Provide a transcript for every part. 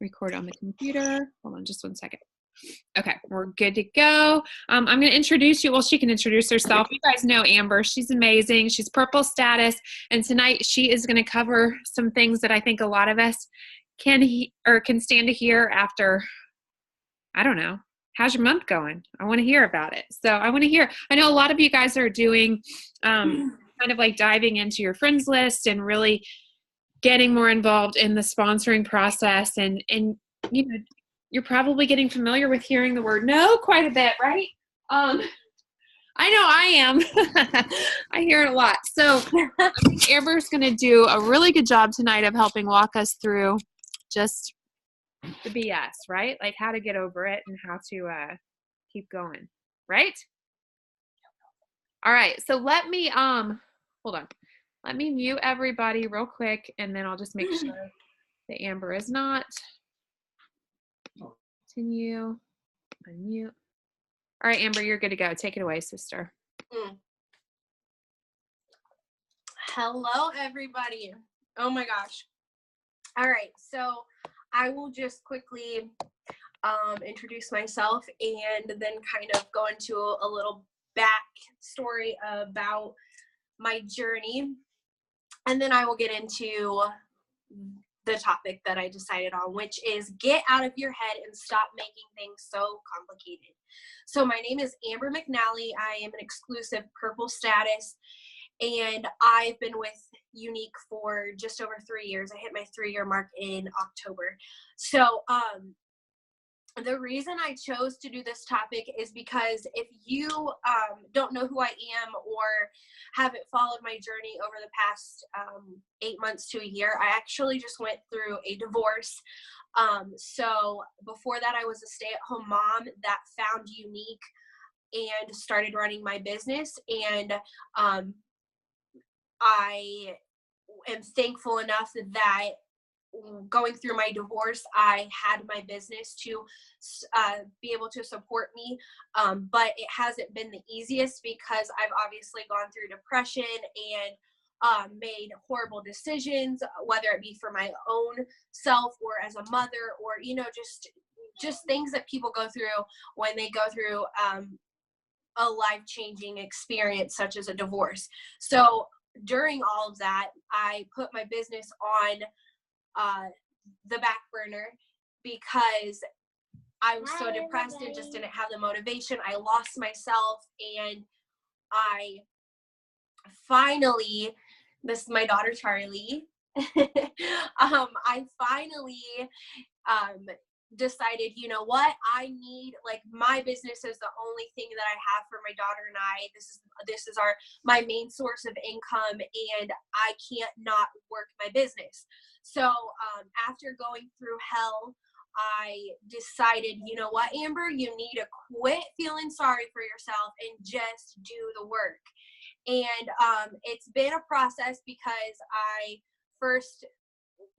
record on the computer. Hold on just one second. Okay, we're good to go. I'm going to introduce you. Well, she can introduce herself. You guys know Amber. She's amazing. She's purple status. And tonight she is going to cover some things that I think a lot of us can stand to hear after, I don't know. How's your month going? I want to hear about it. So I want to hear. I know a lot of you guys are doing kind of like diving into your friends list and really getting more involved in the sponsoring process. And you know, you're probably getting familiar with hearing the word no quite a bit, right? I know I am. I hear it a lot. So I think Amber's going to do a really good job tonight of helping walk us through just the BS, right? Like how to get over it and how to keep going, right? All right. So let me hold on. Let me mute everybody real quick, and then I'll just make sure that Amber is not. Continue, unmute. All right, Amber, you're good to go. Take it away, sister. Hello, everybody. Oh my gosh. All right, so I will just quickly introduce myself and then kind of go into a little backstory about my journey, and then I will get into the topic that I decided on, which is get out of your head and stop making things so complicated. So my name is Amber McNally. I am an exclusive purple status, and I've been with Unique for just over 3 years. I hit my 3-year mark in October. So the reason I chose to do this topic is because if you don't know who I am or haven't followed my journey over the past 8 months to a year, I actually just went through a divorce. So before that, I was a stay-at-home mom that found Unique and started running my business. And I am thankful enough that going through my divorce, I had my business to be able to support me, but it hasn't been the easiest because I've obviously gone through depression and made horrible decisions, whether it be for my own self or as a mother, or just things that people go through when they go through a life-changing experience such as a divorce. So during all of that, I put my business on the back burner because I was so depressed and just didn't have the motivation. I lost myself, and I finally, this is my daughter Charlie, I finally decided, you know what, I need, like, my business is the only thing that I have for my daughter and I. This is my main source of income, and I can't not work my business. So after going through hell, I decided, you know what, Amber, you need to quit feeling sorry for yourself and just do the work. And it's been a process because I first,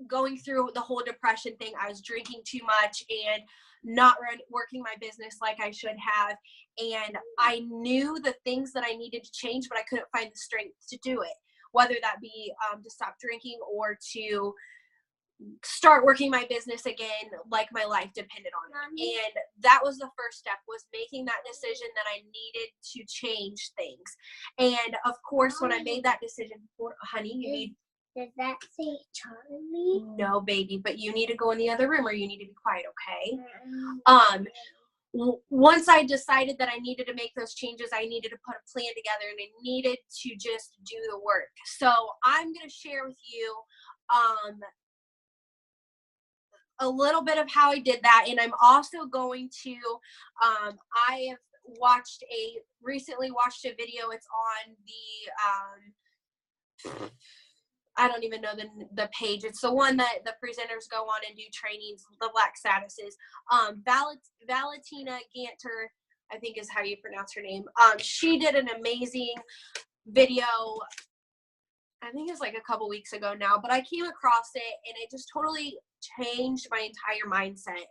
going through the whole depression thing, I was drinking too much and not working my business like I should have. And I knew the things that I needed to change, but I couldn't find the strength to do it, whether that be to stop drinking or to start working my business again like my life depended on it. And that was the first step, was making that decision that I needed to change things. And of course, when I made that decision, honey, you need... Does that say Charlie? No, baby, but you need to go in the other room or you need to be quiet, okay? Once I decided that I needed to make those changes, I needed to put a plan together, and I needed to just do the work. So I'm going to share with you a little bit of how I did that, and I'm also going to, I have recently watched a video. It's on the, I don't even know the page. It's the one that the presenters go on and do trainings, the Black Statuses. Valentina Ganter, I think is how you pronounce her name. She did an amazing video, I think it's like a couple weeks ago now, but I came across it and it just totally changed my entire mindset.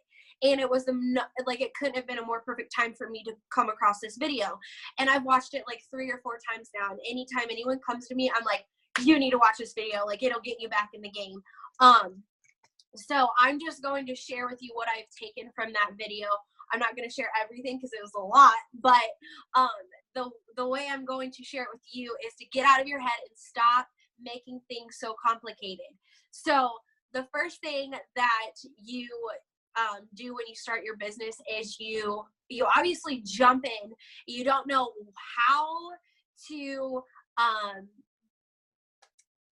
And it was it couldn't have been a more perfect time for me to come across this video. And I've watched it like 3 or 4 times now. And anytime anyone comes to me, I'm like, you need to watch this video. Like, it'll get you back in the game. So I'm just going to share with you what I've taken from that video. I'm not going to share everything because it was a lot, but the way I'm going to share it with you is to get out of your head and stop making things so complicated. So the first thing that you do when you start your business is you obviously jump in. You don't know how to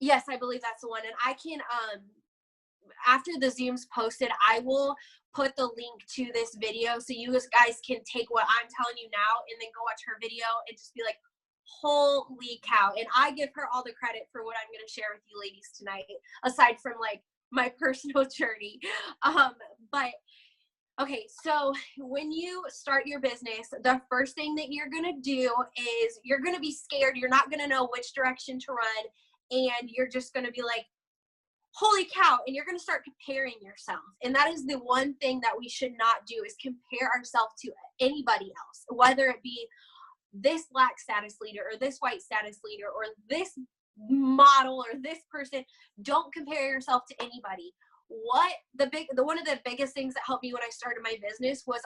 yes, I believe that's the one. And I can after the Zoom's posted, I will put the link to this video so you guys can take what I'm telling you now and then go watch her video and just be like, holy cow. And I give her all the credit for what I'm going to share with you ladies tonight, aside from like my personal journey. But okay, so when you start your business, the first thing that you're going to do is you're going to be scared. You're not going to know which direction to run. And you're just going to be like, holy cow. And you're going to start comparing yourself. And that is the one thing that we should not do, is compare ourselves to anybody else, whether it be this Black status leader or this white status leader or this model or this person. Don't compare yourself to anybody. One of the biggest things that helped me when I started my business was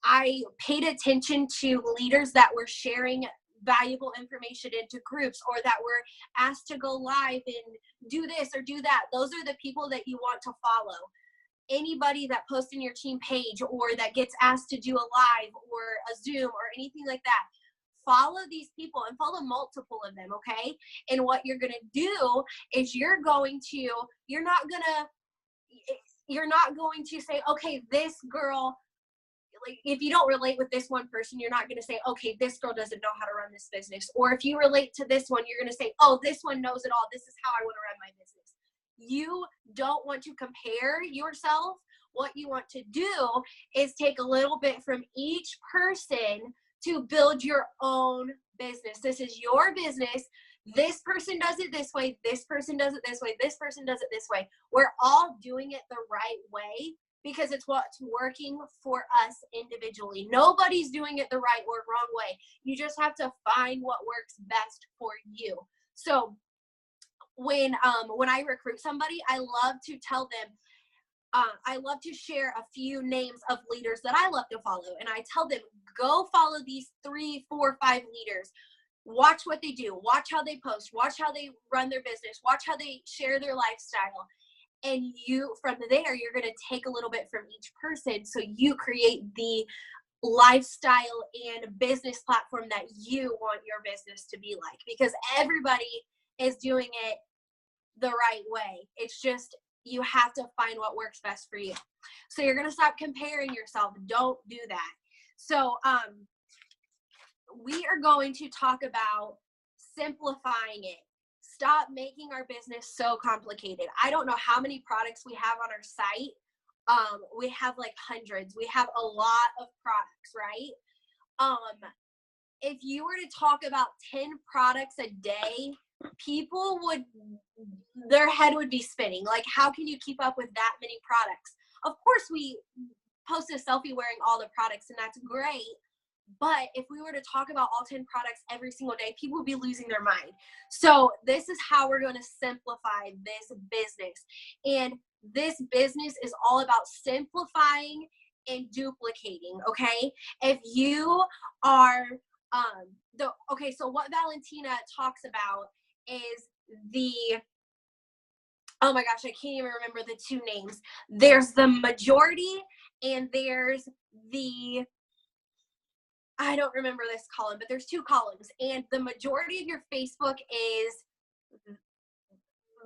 I paid attention to leaders that were sharing valuable information into groups, or that were asked to go live and do this or do that. Those are the people that you want to follow. Anybody that posts in your team page or that gets asked to do a live or a Zoom or anything like that, follow these people and follow multiple of them, okay? And what you're going to do is you're not going to say, okay, this girl, like if you don't relate with this one person, you're not going to say, okay, this girl doesn't know how to run this business. Or if you relate to this one, you're going to say, oh, this one knows it all. This is how I want to run my business. You don't want to compare yourself. What you want to do is take a little bit from each person to build your own business. This is your business. This person does it this way. This person does it this way. This person does it this way. We're all doing it the right way because it's what's working for us individually. Nobody's doing it the right or wrong way. You just have to find what works best for you. So when I recruit somebody, I love to tell them, I love to share a few names of leaders that I love to follow. And I tell them, go follow these 3, 4, 5 leaders. Watch what they do. Watch how they post. Watch how they run their business. Watch how they share their lifestyle. And you, from there, you're going to take a little bit from each person. So you create the lifestyle and business platform that you want your business to be like, because everybody is doing it the right way. It's just, you have to find what works best for you. So you're going to stop comparing yourself. Don't do that. So we are going to talk about simplifying it. Stop making our business so complicated. I don't know how many products we have on our site. We have like hundreds. We have a lot of products, right? If you were to talk about 10 products a day, people their head would be spinning. Like, how can you keep up with that many products? Of course, we post a selfie wearing all the products, and that's great. But if we were to talk about all 10 products every single day, people would be losing their mind. So this is how we're going to simplify this business. And this business is all about simplifying and duplicating, okay? If you are, so what Valentina talks about is oh my gosh, I can't even remember the 2 names. There's the majority and there's I don't remember this column, but there's 2 columns. And the majority of your Facebook is,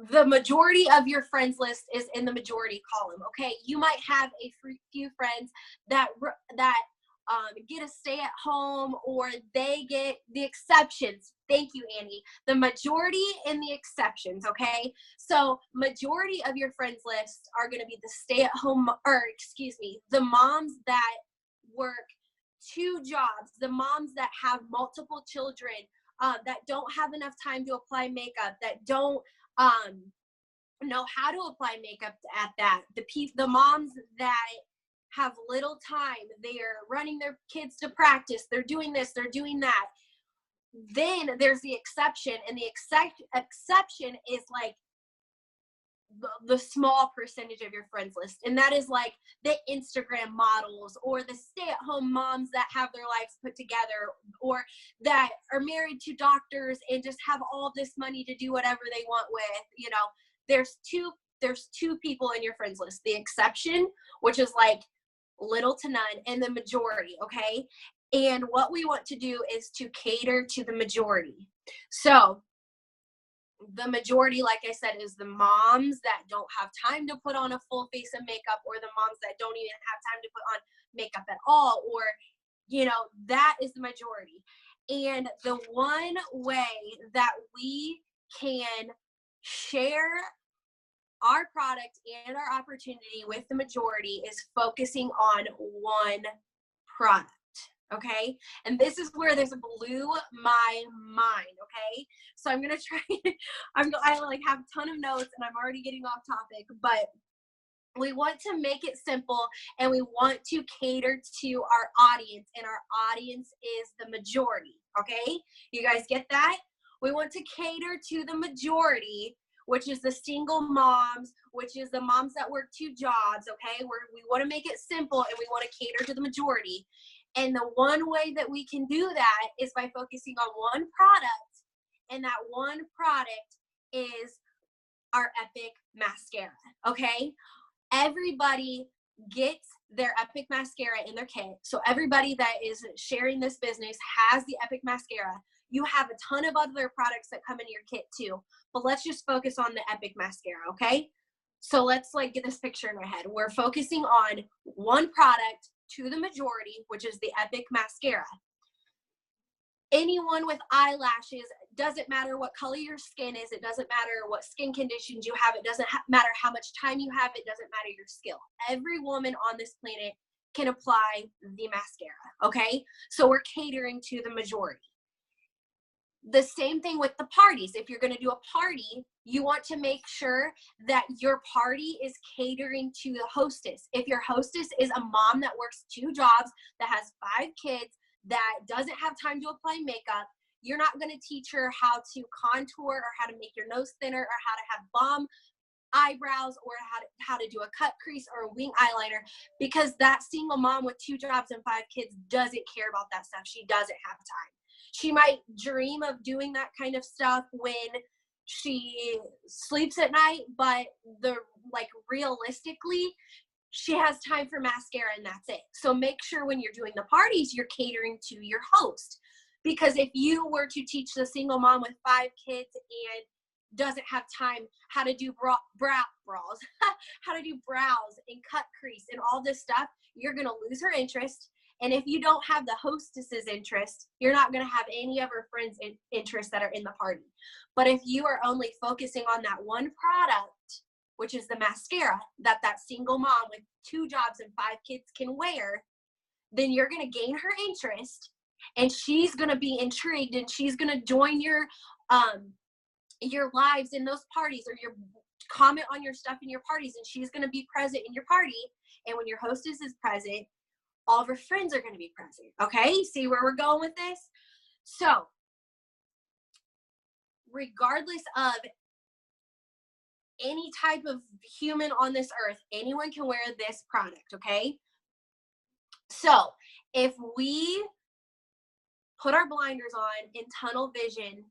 the majority of your friends list is in the majority column, okay? You might have a few friends that get a stay at home, or they get the exceptions. Thank you, Annie. The majority and the exceptions, okay? So majority of your friends list are going to be the stay at home, the moms that work 2 jobs, the moms that have multiple children, that don't have enough time to apply makeup, that don't know how to apply makeup at that, the moms that have little time, they're running their kids to practice, they're doing this, they're doing that. Then there's the exception, and the exception is like the small percentage of your friends list. And that is like the Instagram models or the stay-at-home moms that have their lives put together, or that are married to doctors and just have all this money to do whatever they want with, you know. There's two people in your friends list: the exception, which is like little to none, and the majority. Okay. And what we want to do is to cater to the majority. So the majority, like I said, is the moms that don't have time to put on a full face of makeup, or the moms that don't even have time to put on makeup at all, or, you know, that is the majority. And the one way that we can share our product and our opportunity with the majority is focusing on one product. Okay. And this is where this blew my mind. Okay. So I'm going to try, I like have a ton of notes and I'm already getting off topic, but we want to make it simple and we want to cater to our audience, and our audience is the majority. Okay. You guys get that? We want to cater to the majority, which is the single moms, which is the moms that work 2 jobs. Okay. We want to make it simple and we want to cater to the majority. And the one way that we can do that is by focusing on one product, and that one product is our Epic Mascara, okay? Everybody gets their Epic Mascara in their kit. So everybody that is sharing this business has the Epic Mascara. You have a ton of other products that come in your kit too, but let's just focus on the Epic Mascara, okay? So let's like get this picture in our head. We're focusing on one product to the majority, which is the Epic Mascara. Anyone with eyelashes, doesn't matter what color your skin is, it doesn't matter what skin conditions you have, it doesn't matter how much time you have, it doesn't matter your skill. Every woman on this planet can apply the mascara, okay? So we're catering to the majority. The same thing with the parties. If you're going to do a party, you want to make sure that your party is catering to the hostess. If your hostess is a mom that works 2 jobs, that has 5 kids, that doesn't have time to apply makeup, you're not going to teach her how to contour or how to make your nose thinner or how to have bomb eyebrows or how to do a cut crease or a wing eyeliner, because that single mom with 2 jobs and 5 kids doesn't care about that stuff. She doesn't have time. She might dream of doing that kind of stuff when she sleeps at night, but realistically, she has time for mascara and that's it. So make sure when you're doing the parties, you're catering to your host. Because if you were to teach the single mom with 5 kids and doesn't have time how to do brows, how to do brows and cut crease and all this stuff, you're going to lose her interest. And if you don't have the hostess's interest, you're not going to have any of her friends' interest that are in the party. But if you are only focusing on that one product, which is the mascara that single mom with 2 jobs and 5 kids can wear, then you're going to gain her interest and she's going to be intrigued and she's going to join your lives in those parties, or your comment on your stuff in your parties, and she's going to be present in your party. And when your hostess is present, all of her friends are going to be present. Okay, see where we're going with this? So regardless of any type of human on this earth, anyone can wear this product. Okay, so if we put our blinders on in tunnel vision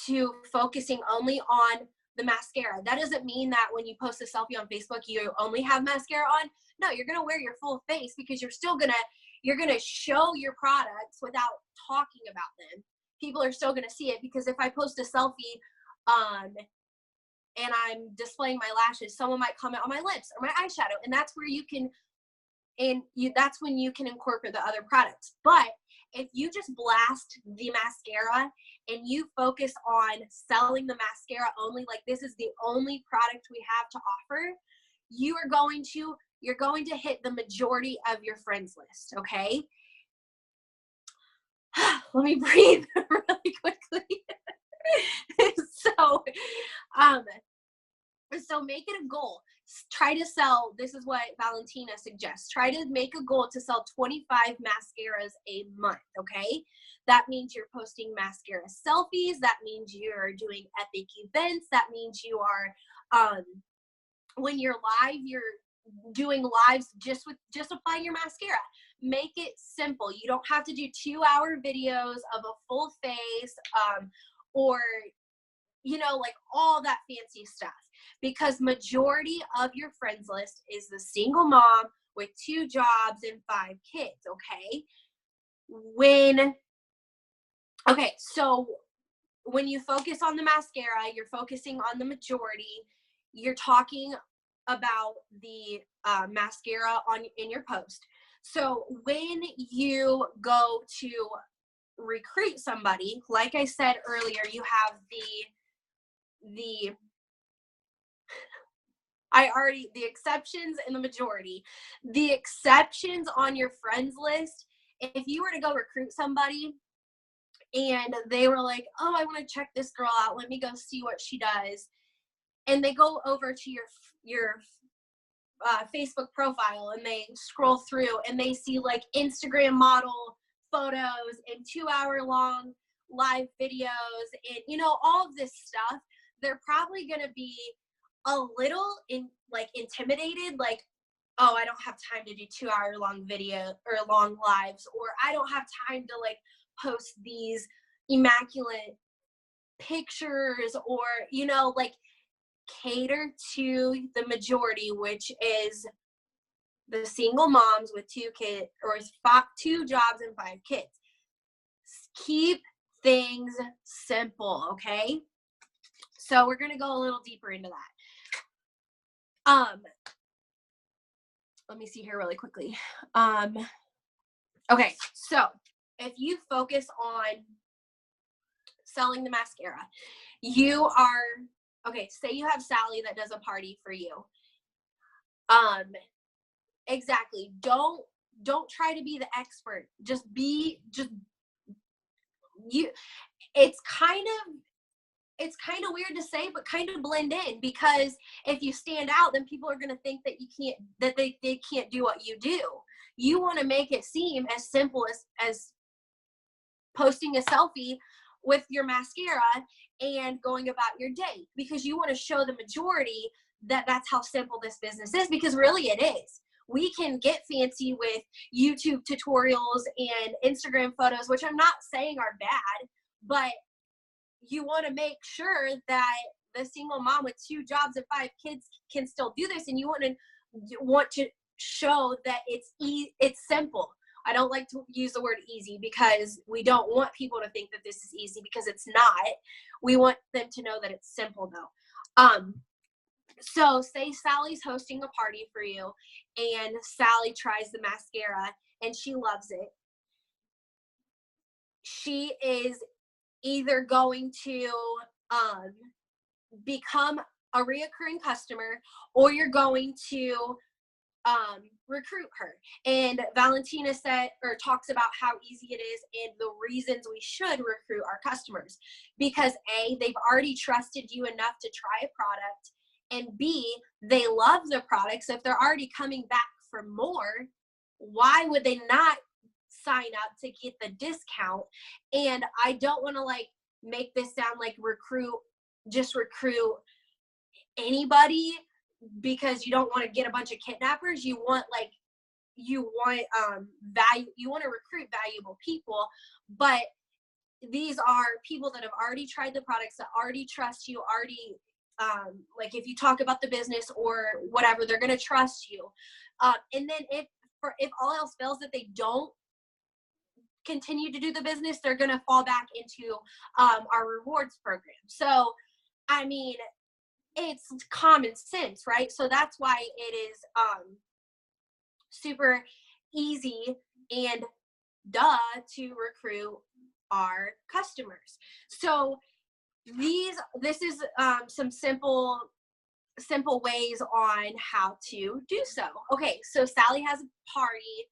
to focusing only on the mascara, that doesn't mean that when you post a selfie on Facebook, you only have mascara on. No, you're going to wear your full face, because you're still you're going to show your products without talking about them. People are still going to see it, because if I post a selfie, and I'm displaying my lashes, someone might comment on my lips or my eyeshadow, and that's where that's when you can incorporate the other products. But if you just blast the mascara and you focus on selling the mascara only, like this is the only product we have to offer, you're going to hit the majority of your friends list. Okay. Let me breathe really quickly. So make it a goal. Try to sell, this is what Valentina suggests, try to make a goal to sell 25 mascaras a month, okay? That means you're posting mascara selfies. That means you're doing epic events. That means you are when you're live, you're doing lives just applying your mascara. Make it simple. You don't have to do 2-hour videos of a full face, or, you know, like all that fancy stuff, because majority of your friends list is the single mom with 2 jobs and 5 kids. So when you focus on the mascara, you're focusing on the majority. You're talking about the mascara in your post. So when you go to recruit somebody, like I said earlier, you have the exceptions and the majority. The exceptions on your friends list, if you were to go recruit somebody and they were like, oh, I want to check this girl out, let me go see what she does, and they go over to your Facebook profile and they scroll through and they see like Instagram model photos and 2-hour long live videos and, you know, all of this stuff, they're probably going to be a little intimidated, like, oh, I don't have time to do 2-hour long video or long lives, or I don't have time to like post these immaculate pictures, or, you know, like, cater to the majority, which is the single moms with 2 kids or 2 jobs and 5 kids. Keep things simple, okay? So we're going to go a little deeper into that. Let me see here really quickly. Okay, so if you focus on selling the mascara, say you have Sally that does a party for you. Exactly. Don't try to be the expert. It's kind of weird to say, but kind of blend in, because if you stand out, then people are going to think that they can't do what you do. You want to make it seem as simple as posting a selfie with your mascara and going about your day, because you want to show the majority that that's how simple this business is, because really it is. We can get fancy with YouTube tutorials and Instagram photos, which I'm not saying are bad, but you want to make sure that the single mom with 2 jobs and 5 kids can still do this, and you want to show that it's simple. I don't like to use the word easy, because we don't want people to think that this is easy, because it's not. We want them to know that it's simple though. So say Sally's hosting a party for you and Sally tries the mascara and she loves it. She is either going to become a reoccurring customer, or you're going to recruit her. And Valentina talks about how easy it is and the reasons we should recruit our customers, because A, they've already trusted you enough to try a product, and B, they love the product. So if they're already coming back for more, why would they not sign up to get the discount? And I don't want to like make this sound like recruit anybody, because you don't want to get a bunch of kidnappers. You want value. You want to recruit valuable people, but these are people that have already tried the products, that already trust you, already like if you talk about the business or whatever, they're going to trust you. And then if all else fails, that they don't continue to do the business, they're going to fall back into our rewards program. So, I mean, it's common sense, right? So that's why it is super easy and to recruit our customers. So this is some simple ways on how to do so. Okay, so Sally has a party.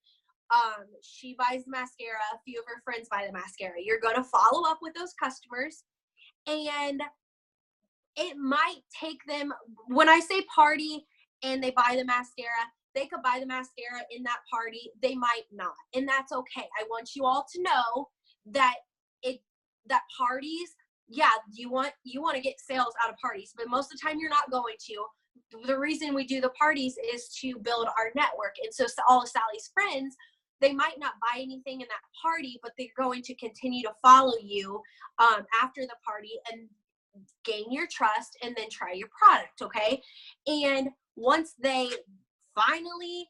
She buys the mascara. A few of her friends buy the mascara. You're going to follow up with those customers, and it might take them, when I say party and they buy the mascara, they could buy the mascara in that party. They might not, and that's okay. I want you all to know that parties, yeah, you want to get sales out of parties, but most of the time you're not going to. the reason we do the parties is to build our network. And so all of Sally's friends, they might not buy anything in that party, but they're going to continue to follow you after the party and gain your trust and then try your product, okay? And once they finally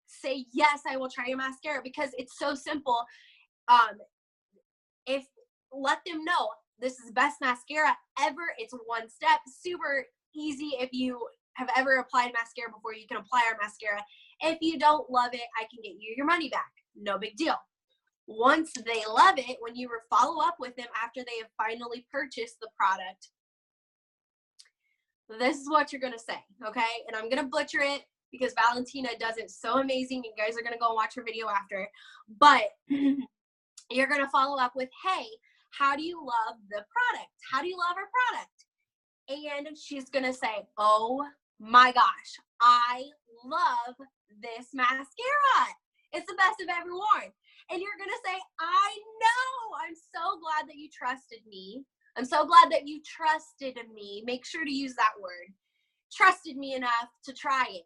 say, yes, I will try your mascara, because it's so simple. If let them know this is the best mascara ever. It's one step, super easy. If you have ever applied mascara before, you can apply our mascara. If you don't love it, I can get you your money back. No big deal. Once they love it, when you follow up with them after they have finally purchased the product, this is what you're going to say, okay? And I'm going to butcher it because Valentina does it so amazing. You guys are going to go and watch her video after. But you're going to follow up with, hey, how do you love the product? How do you love our product? And she's going to say, oh my gosh, I love this mascara. It's the best I've ever worn. And you're going to say, I know. I'm so glad that you trusted me. I'm so glad that you trusted me. Make sure to use that word. Trusted me enough to try it.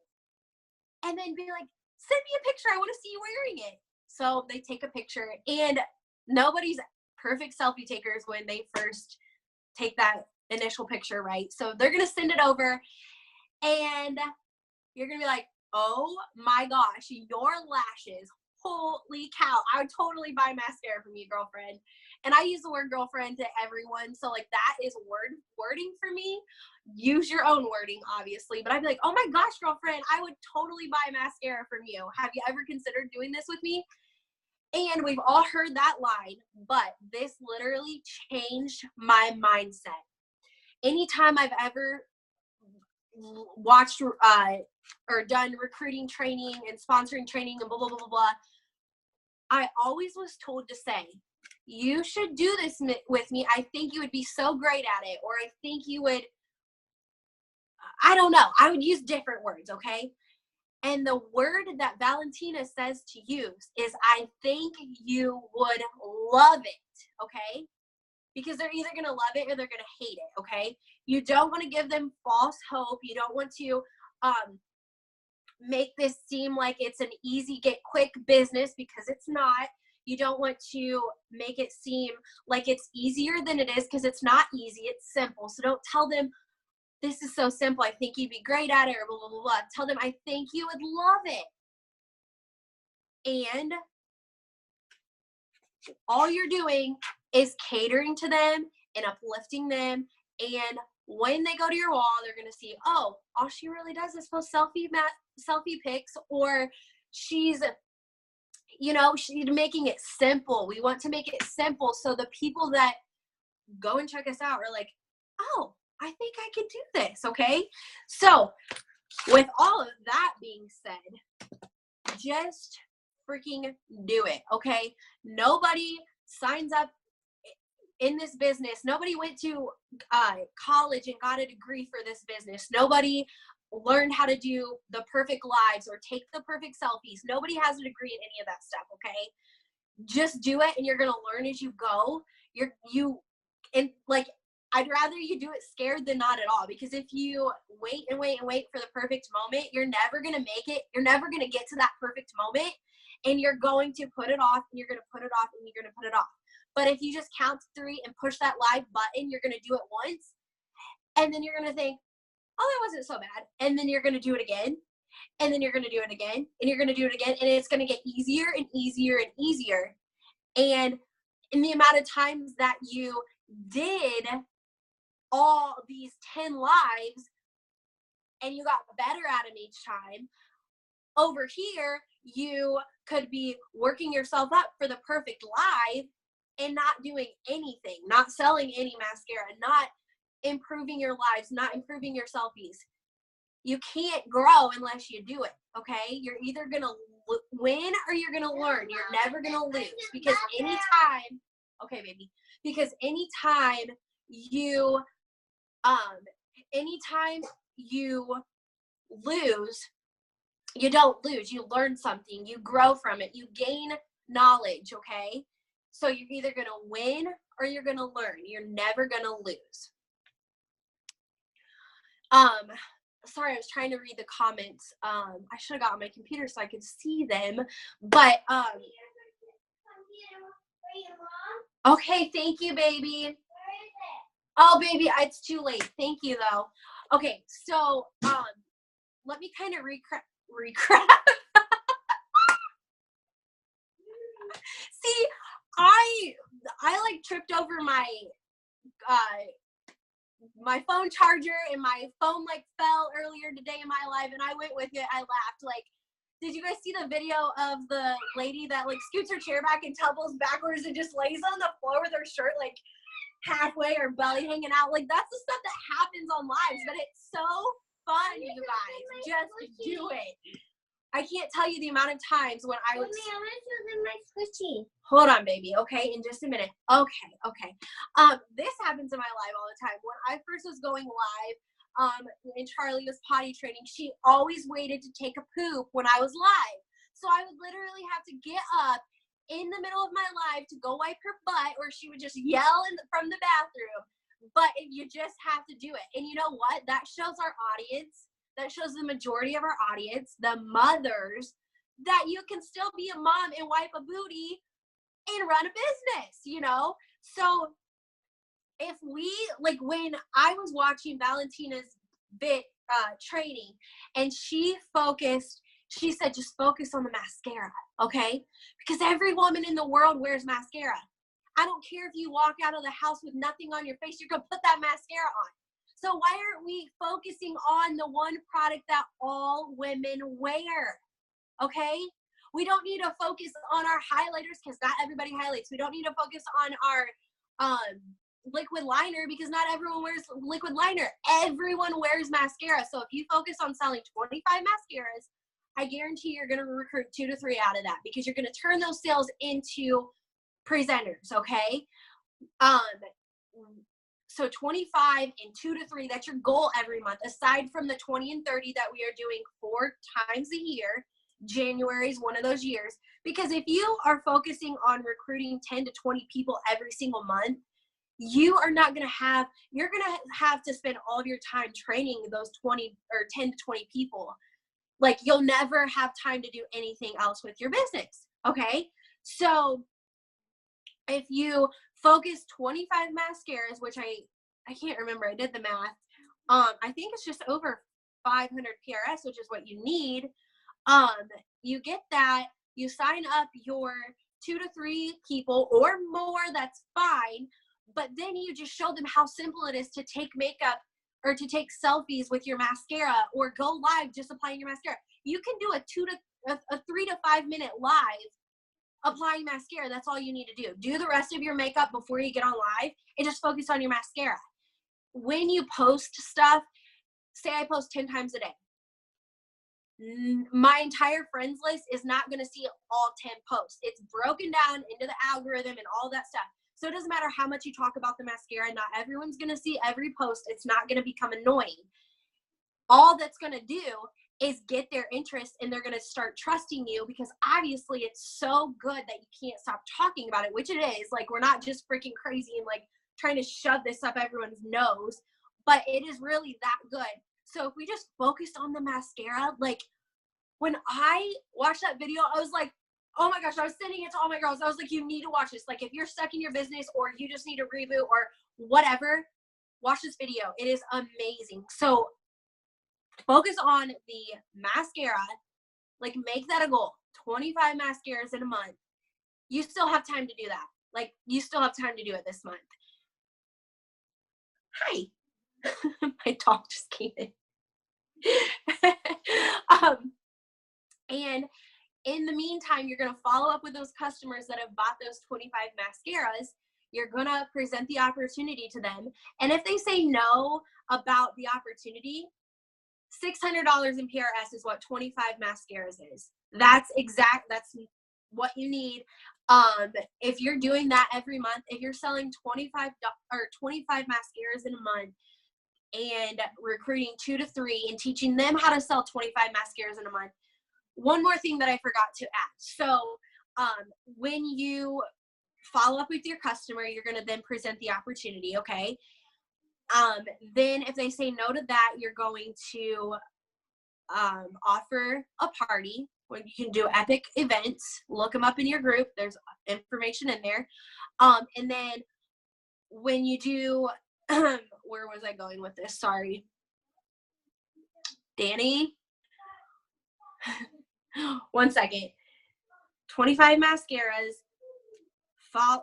And then be like, send me a picture. I want to see you wearing it. So they take a picture, and nobody's perfect selfie takers when they first take that initial picture, right? So they're going to send it over, and you're going to be like, oh my gosh, your lashes. Holy cow. I would totally buy mascara from you, girlfriend. And I use the word girlfriend to everyone. So like that is wording for me. Use your own wording, obviously. But I'd be like, oh my gosh, girlfriend, I would totally buy mascara from you. Have you ever considered doing this with me? And we've all heard that line, but this literally changed my mindset. Anytime I've ever watched or done recruiting training and sponsoring training and blah, blah, blah, blah, blah, I always was told to say, you should do this with me. I think you would be so great at it. Or I think you would, I don't know. I would use different words, okay? And the word that Valentina says to use is, I think you would love it, okay? Because they're either going to love it or they're going to hate it, okay? You don't want to give them false hope. You don't want to make this seem like it's an easy get quick business, because it's not. You don't want to make it seem like it's easier than it is, because it's not easy. It's simple. So don't tell them, this is so simple, I think you'd be great at it, or blah, blah, blah, blah. Tell them, I think you would love it. And all you're doing is catering to them and uplifting them. And when they go to your wall, they're going to see, oh, all she really does is post selfie pics, or she's, she's making it simple. We want to make it simple. So the people that go and check us out are like, oh, I think I can do this. Okay. So with all of that being said, just freaking do it. Okay. Nobody signs up in this business. Nobody went to college and got a degree for this business. Nobody learned how to do the perfect lives or take the perfect selfies. Nobody has a degree in any of that stuff. Okay. Just do it, and you're going to learn as you go. I'd rather you do it scared than not at all, because if you wait and wait and wait for the perfect moment, you're never going to make it. You're never going to get to that perfect moment, and you're going to put it off, and you're going to put it off, and you're going to put it off. But if you just count to 3 and push that live button, you're going to do it once, and then you're going to think, oh, that wasn't so bad. And then you're going to do it again, and then you're going to do it again, and you're going to do it again, and it's going to get easier and easier and easier. And in the amount of times that you did all these 10 lives and you got better at them each time, over here, you could be working yourself up for the perfect live and not doing anything, not selling any mascara, not improving your lives, not improving your selfies. You can't grow unless you do it, okay? You're either going to win or you're going to learn. You're never going to lose, because anytime, okay, baby, because anytime you lose, you don't lose. You learn something. You grow from it. You gain knowledge, okay? So you're either going to win or you're going to learn. You're never going to lose. sorry, I was trying to read the comments. I should have got on my computer so I could see them. But okay, thank you, baby. Oh, baby, it's too late. Thank you, though. Okay, so let me kind of recap. See, I like tripped over my my phone charger, and my phone like fell earlier today in my life, and I went with it. I laughed. Like, did you guys see the video of the lady that like scoots her chair back and tumbles backwards and just lays on the floor with her shirt like halfway or belly hanging out? Like, that's the stuff that happens on lives, but it's so fun, you guys. Just do it. I can't tell you the amount of times when I was. Mommy, I want to show them my squishy. Hold on, baby. Okay, in just a minute. Okay. This happens in my life all the time. When I first was going live, and Charlie was potty training, she always waited to take a poop when I was live. So I would literally have to get up in the middle of my live to go wipe her butt, or she would just yell from the bathroom. But you just have to do it. And you know what? That shows our audience. That shows the majority of our audience, the mothers, that you can still be a mom and wipe a booty and run a business, you know? So if we, like when I was watching Valentina's training, and she said, just focus on the mascara, okay? Because every woman in the world wears mascara. I don't care if you walk out of the house with nothing on your face, you're gonna put that mascara on. So why aren't we focusing on the one product that all women wear? Okay? We don't need to focus on our highlighters because not everybody highlights. We don't need to focus on our liquid liner because not everyone wears liquid liner. Everyone wears mascara. So if you focus on selling 25 mascaras, I guarantee you're going to recruit 2 to 3 out of that because you're going to turn those sales into presenters, okay? So 25 and 2 to 3, that's your goal every month, aside from the 20 and 30 that we are doing 4 times a year. January is one of those years. Because if you are focusing on recruiting 10 to 20 people every single month, you're going to have to spend all of your time training those 20 or 10 to 20 people. Like, you'll never have time to do anything else with your business, okay? So if you focus 25 mascaras, which I can't remember, I did the math. I think it's just over 500 PRS, which is what you need. You get that, you sign up your 2 to 3 people or more, that's fine. But then you just show them how simple it is to take makeup or to take selfies with your mascara or go live just applying your mascara. You can do a 3 to 5 minute live applying mascara. That's all you need to do. Do the rest of your makeup before you get on live and just focus on your mascara. When you post stuff, say I post 10 times a day. My entire friends list is not going to see all 10 posts. It's broken down into the algorithm and all that stuff. So it doesn't matter how much you talk about the mascara. Not everyone's going to see every post. It's not going to become annoying. All that's going to do is get their interest, and they're going to start trusting you because obviously it's so good that you can't stop talking about it, which it is. Like, we're not just freaking crazy and like trying to shove this up everyone's nose, but it is really that good. So if we just focused on the mascara, like when I watched that video, I was like, oh my gosh, I was sending it to all my girls. I was like, you need to watch this. Like, if you're stuck in your business or you just need a reboot or whatever, watch this video. It is amazing. So focus on the mascara, like make that a goal. 25 mascaras in a month. You still have time to do that. Like, you still have time to do it this month. Hi. My dog just came in. And in the meantime, you're going to follow up with those customers that have bought those 25 mascaras. You're going to present the opportunity to them. And if they say no about the opportunity, $600 in PRS is what 25 mascaras is. That's what you need. If you're doing that every month, if you're selling 25 mascaras in a month and recruiting 2 to 3 and teaching them how to sell 25 mascaras in a month. One more thing that I forgot to add. So when you follow up with your customer, you're going to then present the opportunity, okay? Then if they say no to that, you're going to offer a party where you can do epic events. Look them up in your group. There's information in there. And then when you do, where was I going with this? Sorry. Danny? 1 second. 25 mascaras.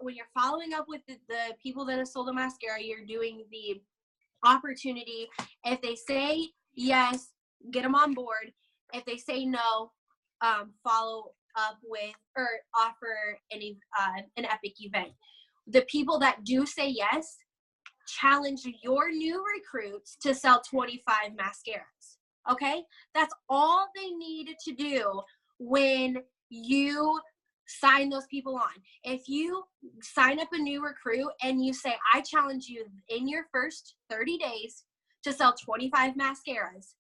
When you're following up with the people that have sold a mascara, you're doing the opportunity. If they say yes, get them on board. If they say no, follow up with or offer an epic event. The people that do say yes, challenge your new recruits to sell 25 mascaras. Okay? That's all they need to do when you sign those people on. If you sign up a new recruit and you say, I challenge you in your first 30 days to sell 25 mascaras,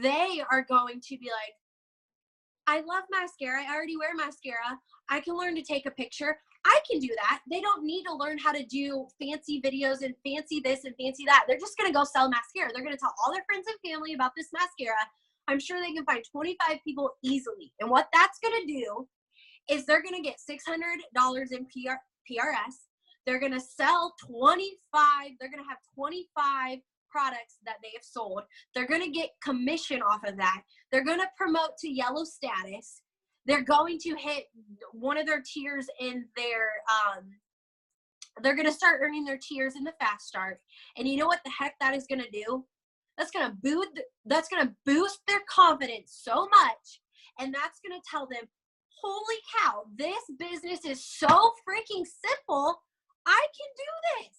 they are going to be like, I love mascara. I already wear mascara. I can learn to take a picture. I can do that. They don't need to learn how to do fancy videos and fancy this and fancy that. They're just going to go sell mascara. They're going to tell all their friends and family about this mascara. I'm sure they can find 25 people easily. And what that's going to do is they're going to get $600 in PRS. They're going to sell 25. They're going to have 25 products that they have sold. They're going to get commission off of that. They're going to promote to yellow status. They're going to hit one of their tiers in their, they're going to start earning their tiers in the fast start. And you know what the heck that is going to do? That's going to boost their confidence so much. And that's going to tell them, holy cow, this business is so freaking simple. I can do this.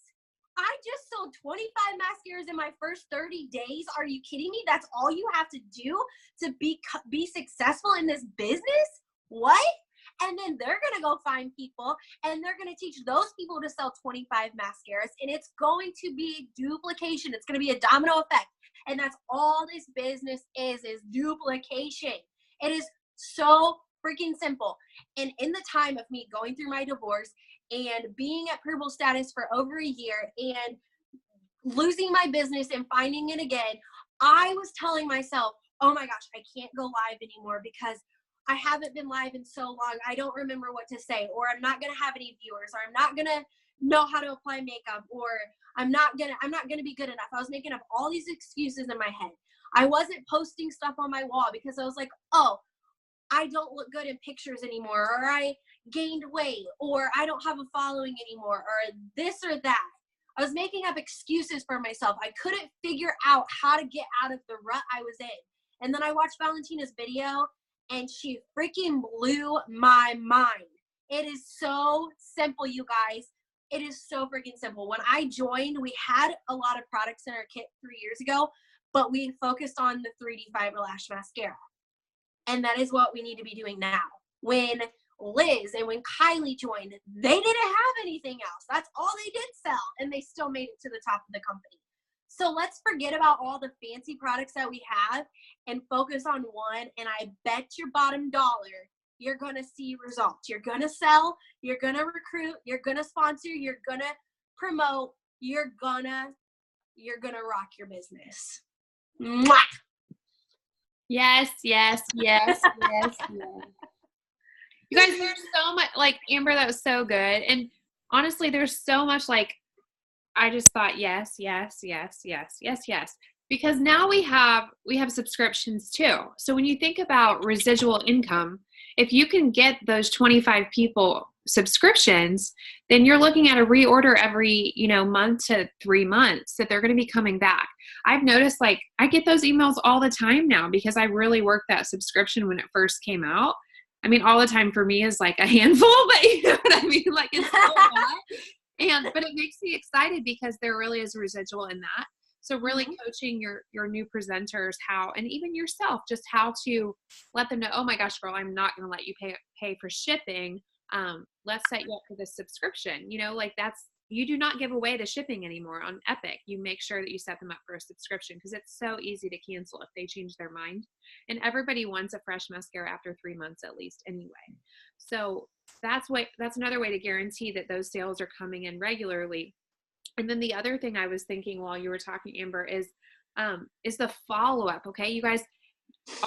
I just sold 25 mascaras in my first 30 days. Are you kidding me? That's all you have to do to be successful in this business? What? And then they're going to go find people and they're going to teach those people to sell 25 mascaras. And it's going to be duplication. It's going to be a domino effect. And that's all this business is duplication. It is so freaking simple. And in the time of me going through my divorce and being at purple status for over a year and losing my business and finding it again, I was telling myself, oh my gosh, I can't go live anymore because I haven't been live in so long. I don't remember what to say, or I'm not going to have any viewers, or I'm not going to know how to apply makeup, or I'm not going to be good enough. I was making up all these excuses in my head. I wasn't posting stuff on my wall because I was like, oh, I don't look good in pictures anymore, or I gained weight, or I don't have a following anymore, or this or that. I was making up excuses for myself. I couldn't figure out how to get out of the rut I was in. And then I watched Valentina's video, and she freaking blew my mind. It is so simple, you guys. It is so freaking simple. When I joined, we had a lot of products in our kit 3 years ago, but we focused on the 3D Fiber Lash Mascara. And that is what we need to be doing now. When Liz and when Kylie joined, they didn't have anything else. That's all they did sell, and they still made it to the top of the company. So let's forget about all the fancy products that we have and focus on one, and I bet your bottom dollar you're going to see results. You're going to sell, you're going to recruit, you're going to sponsor, you're going to promote, you're going to rock your business. Mwah! Yes, yes, yes, yes, yes. You guys, there's so much, like, Amber, that was so good. And honestly, there's so much, like, I just thought, yes, yes, yes, yes, yes, yes. Because now we have subscriptions too. So when you think about residual income, if you can get those 25 people subscriptions, then you're looking at a reorder every, month to 3 months that they're going to be coming back. I've noticed, like, I get those emails all the time now because I really worked that subscription when it first came out. I mean, all the time for me is like a handful, but you know what I mean? Like, it's so lot. But it makes me excited because there really is a residual in that. So really coaching your new presenters how, and even yourself, just how to let them know, oh my gosh, girl, I'm not going to let you pay for shipping. Let's set you up for this subscription. You do not give away the shipping anymore on Epic. You make sure that you set them up for a subscription because it's so easy to cancel if they change their mind. And everybody wants a fresh mascara after 3 months at least anyway. So that's another way to guarantee that those sales are coming in regularly. And then the other thing I was thinking while you were talking, Amber, is the follow-up. Okay, you guys,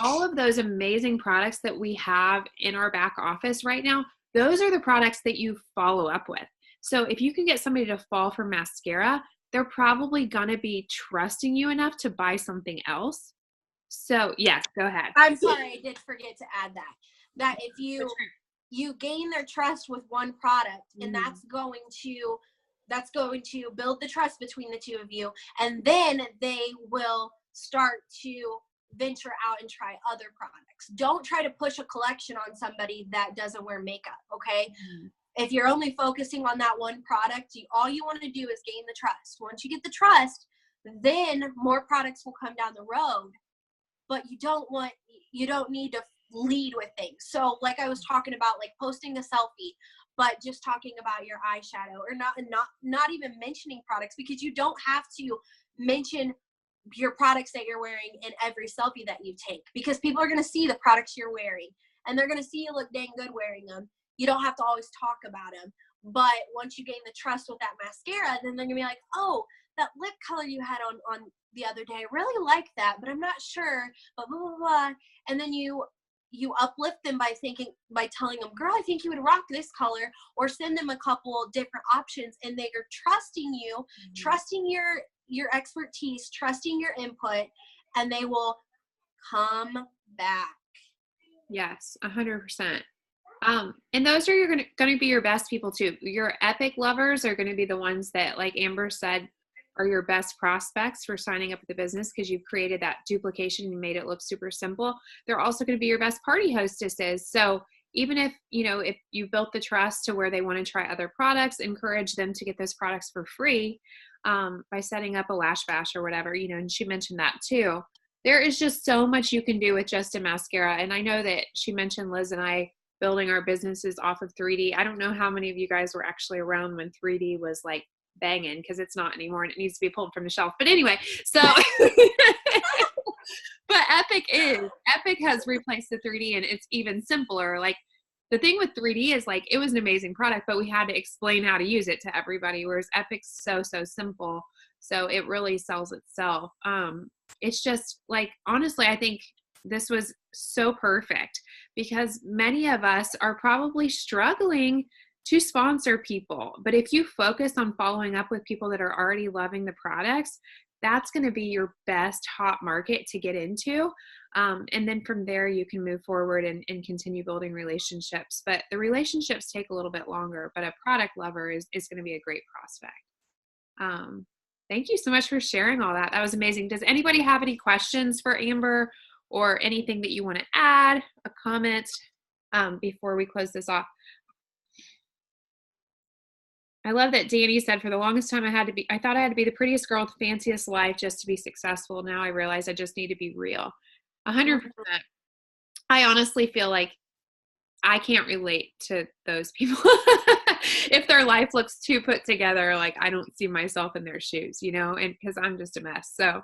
all of those amazing products that we have in our back office right now, those are the products that you follow up with. So if you can get somebody to fall for mascara, they're probably going to be trusting you enough to buy something else. So yes, go ahead. I'm sorry, I did forget to add that if you gain their trust with one product, and that's going to build the trust between the two of you, and then they will start to venture out and try other products. Don't try to push a collection on somebody that doesn't wear makeup, okay? If you're only focusing on that one product, all you want to do is gain the trust. Once you get the trust, then more products will come down the road, but you don't need to lead with things. So like I was talking about, like posting a selfie, but just talking about your eyeshadow, or not even mentioning products, because you don't have to mention your products that you're wearing in every selfie that you take, because people are going to see the products you're wearing and they're going to see you look dang good wearing them. You don't have to always talk about them. But once you gain the trust with that mascara, then they're going to be like, oh, that lip color you had on the other day, I really like that, but I'm not sure, but blah, blah, blah. And then you uplift them by telling them, girl, I think you would rock this color, or send them a couple different options, and they are trusting you, trusting your expertise, trusting your input, and they will come back. Yes, 100%. And those are going to be your best people too. Your epic lovers are going to be the ones that, like Amber said, are your best prospects for signing up with the business, because you've created that duplication and made it look super simple. They're also going to be your best party hostesses. So even if you built the trust to where they want to try other products, encourage them to get those products for free by setting up a lash bash or whatever, and she mentioned that too. There is just so much you can do with just a mascara. And I know that she mentioned Liz and I building our businesses off of 3D. I don't know how many of you guys were actually around when 3D was like banging, because it's not anymore and it needs to be pulled from the shelf. But anyway, so but Epic has replaced the 3D, and it's even simpler. Like the thing with 3D is, like, it was an amazing product, but we had to explain how to use it to everybody, whereas Epic's so simple, so it really sells itself. It's just like, honestly, I think this was so perfect, because many of us are probably struggling to sponsor people. But if you focus on following up with people that are already loving the products, that's going to be your best hot market to get into. And then from there, you can move forward and continue building relationships. But the relationships take a little bit longer, but a product lover is going to be a great prospect. Thank you so much for sharing all that. That was amazing. Does anybody have any questions for Amber, or anything that you want to add, a comment before we close this off? I love that Danny said, for the longest time I thought I had to be the prettiest girl with the fanciest life just to be successful. Now I realize I just need to be real. 100%. I honestly feel like I can't relate to those people. If their life looks too put together, like, I don't see myself in their shoes, and because I'm just a mess. So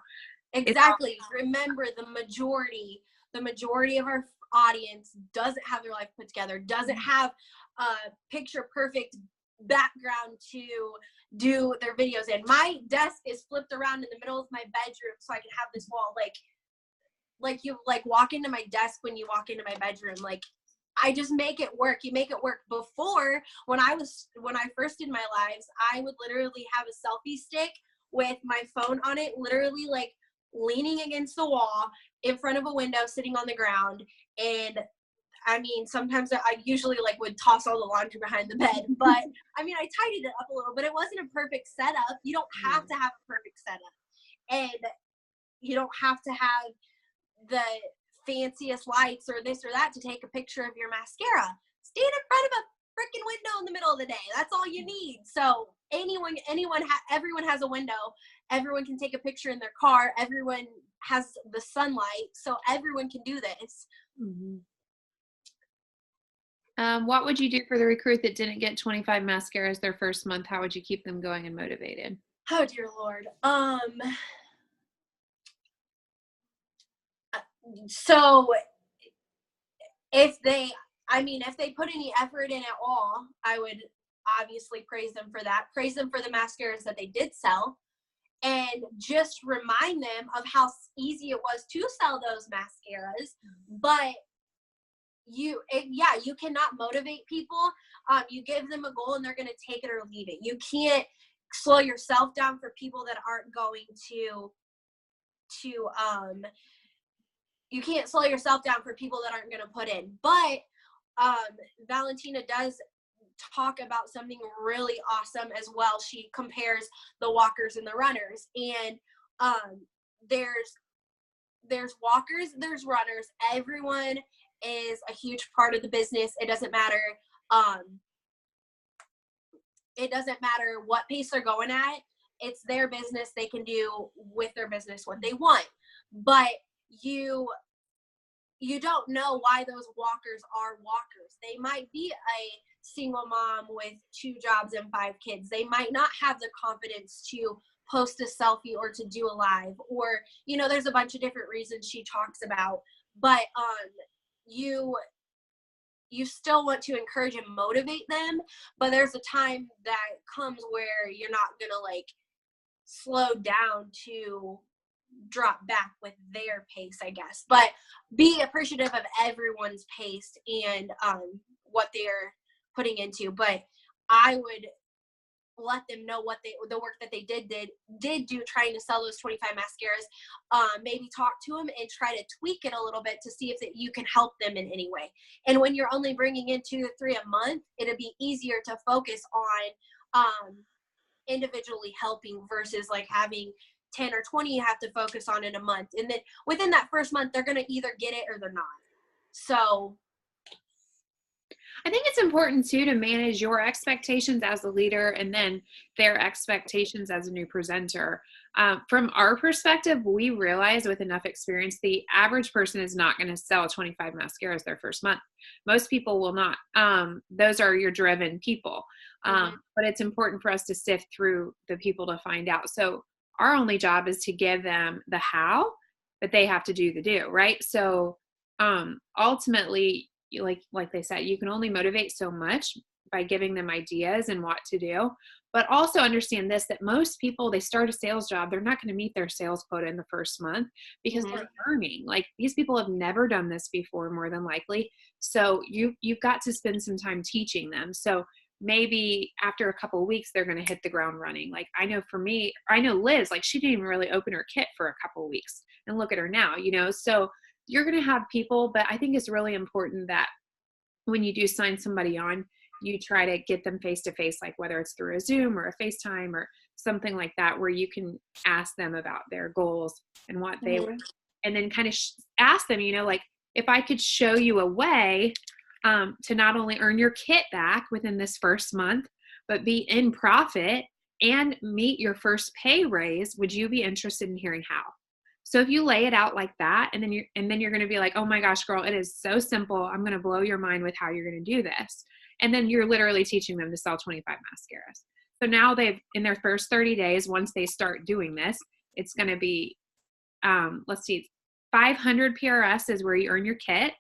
exactly. Remember, the majority of our audience doesn't have their life put together, doesn't have a picture perfect background to do their videos in. My desk is flipped around in the middle of my bedroom so I can have this wall, like you walk into my desk when you walk into my bedroom. Like, I just make it work. You make it work. Before, when I first did my lives, I would literally have a selfie stick with my phone on it, literally like leaning against the wall in front of a window, sitting on the ground. And I mean, sometimes I usually would toss all the laundry behind the bed, but I mean, I tidied it up a little, but it wasn't a perfect setup. You don't have to have a perfect setup, and you don't have to have the fanciest lights or this or that to take a picture of your mascara. Stand in front of a freaking window in the middle of the day. That's all you need. So everyone has a window. Everyone can take a picture in their car. Everyone has the sunlight, so everyone can do this. Mm-hmm. What would you do for the recruit that didn't get 25 mascaras their first month? How would you keep them going and motivated? Oh, dear Lord. So if they put any effort in at all, I would obviously praise them for that, praise them for the mascaras that they did sell, and just remind them of how easy it was to sell those mascaras. But you cannot motivate people. You give them a goal and they're going to take it or leave it. You can't slow yourself down for people that aren't going to you can't slow yourself down for people that aren't going to put in. But Valentina does talk about something really awesome as well. She compares the walkers and the runners, and there's walkers, there's runners. Everyone is a huge part of the business. It doesn't matter what pace they're going at. It's their business. They can do with their business what they want. But you don't know why those walkers are walkers. They might be a single mom with 2 jobs and 5 kids. They might not have the confidence to post a selfie or to do a live, or, there's a bunch of different reasons she talks about. But you still want to encourage and motivate them, but there's a time that comes where you're not gonna slow down to drop back with their pace, I guess. But be appreciative of everyone's pace and what they're putting into. But I would let them know the work that they did do trying to sell those 25 mascaras. Maybe talk to them and try to tweak it a little bit to see if you can help them in any way. And when you're only bringing in 2 to 3 a month, it'll be easier to focus on individually helping versus having 10 or 20 you have to focus on in a month. And then within that first month, they're going to either get it or they're not. So I think it's important too to manage your expectations as a leader and then their expectations as a new presenter. From our perspective, we realize with enough experience, the average person is not going to sell 25 mascaras their first month. Most people will not. Those are your driven people. But it's important for us to sift through the people to find out. So our only job is to give them the how, but they have to do the do, right? So ultimately, like they said, you can only motivate so much by giving them ideas and what to do. But also understand this, that most people, they start a sales job, they're not going to meet their sales quota in the first month because they're learning. These people have never done this before, more than likely. So you've got to spend some time teaching them. So maybe after a couple of weeks, they're going to hit the ground running. I know for me, I know Liz, she didn't even really open her kit for a couple of weeks, and look at her now, so you're going to have people, but I think it's really important that when you do sign somebody on, you try to get them face-to-face, whether it's through a Zoom or a FaceTime or something like that, where you can ask them about their goals and what they would, and then kind of ask them, if I could show you a way to not only earn your kit back within this first month, but be in profit and meet your first pay raise, would you be interested in hearing how? So if you lay it out like that, and then you're going to be like, oh my gosh, girl, it is so simple. I'm going to blow your mind with how you're going to do this. And then you're literally teaching them to sell 25 mascaras. So now in their first 30 days, once they start doing this, it's going to be, 500 PRS is where you earn your kit.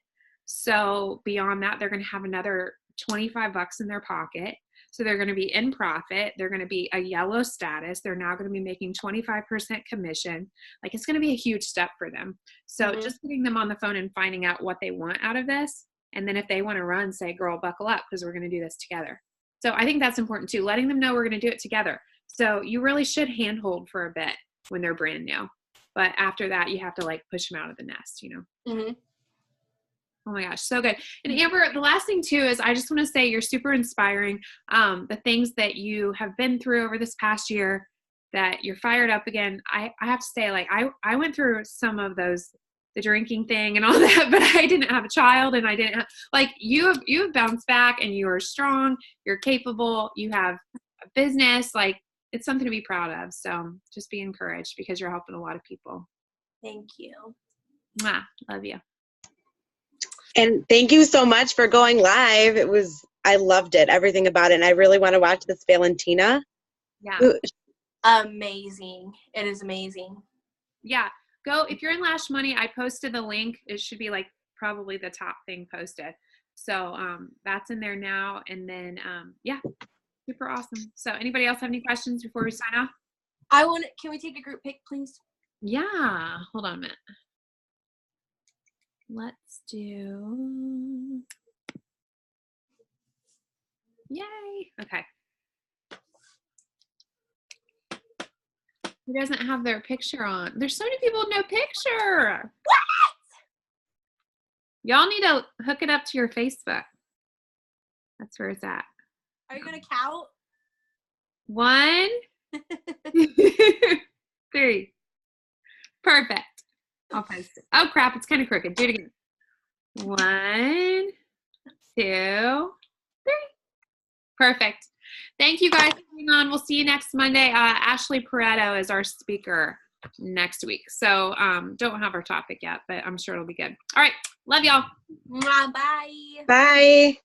So beyond that, they're going to have another $25 in their pocket. So they're going to be in profit. They're going to be a yellow status. They're now going to be making 25% commission. It's going to be a huge step for them. So just getting them on the phone and finding out what they want out of this. And then if they want to run, say, girl, buckle up because we're going to do this together. So I think that's important too, letting them know we're going to do it together. So you really should handhold for a bit when they're brand new. But after that, you have to push them out of the nest, Oh my gosh, so good. And Amber, the last thing too is I just want to say you're super inspiring. The things that you have been through over this past year, that you're fired up again. I have to say, I went through some of those, the drinking thing and all that, but I didn't have a child, and I didn't have, you have bounced back, and you are strong, you're capable, you have a business, it's something to be proud of. So just be encouraged because you're helping a lot of people. Thank you. Mwah, love you. And thank you so much for going live. I loved it, everything about it. And I really want to watch this Valentina. Yeah. Amazing. It is amazing. Yeah. Go. If you're in Lash Money, I posted the link. It should be probably the top thing posted. So that's in there now. And then, Super awesome. So anybody else have any questions before we sign off? Can we take a group pic, please? Yeah. Hold on a minute. Let's do. Yay. Okay. Who doesn't have their picture on? There's so many people with no picture. What? Y'all need to hook it up to your Facebook. That's where it's at. Are you gonna count? 1, 3. Perfect. I'll post it. Oh crap, it's kind of crooked. Do it again. 1, 2, 3. Perfect. Thank you guys for coming on. We'll see you next Monday. Ashley Pareto is our speaker next week. So don't have our topic yet, but I'm sure it'll be good. All right. Love y'all. Bye. Bye.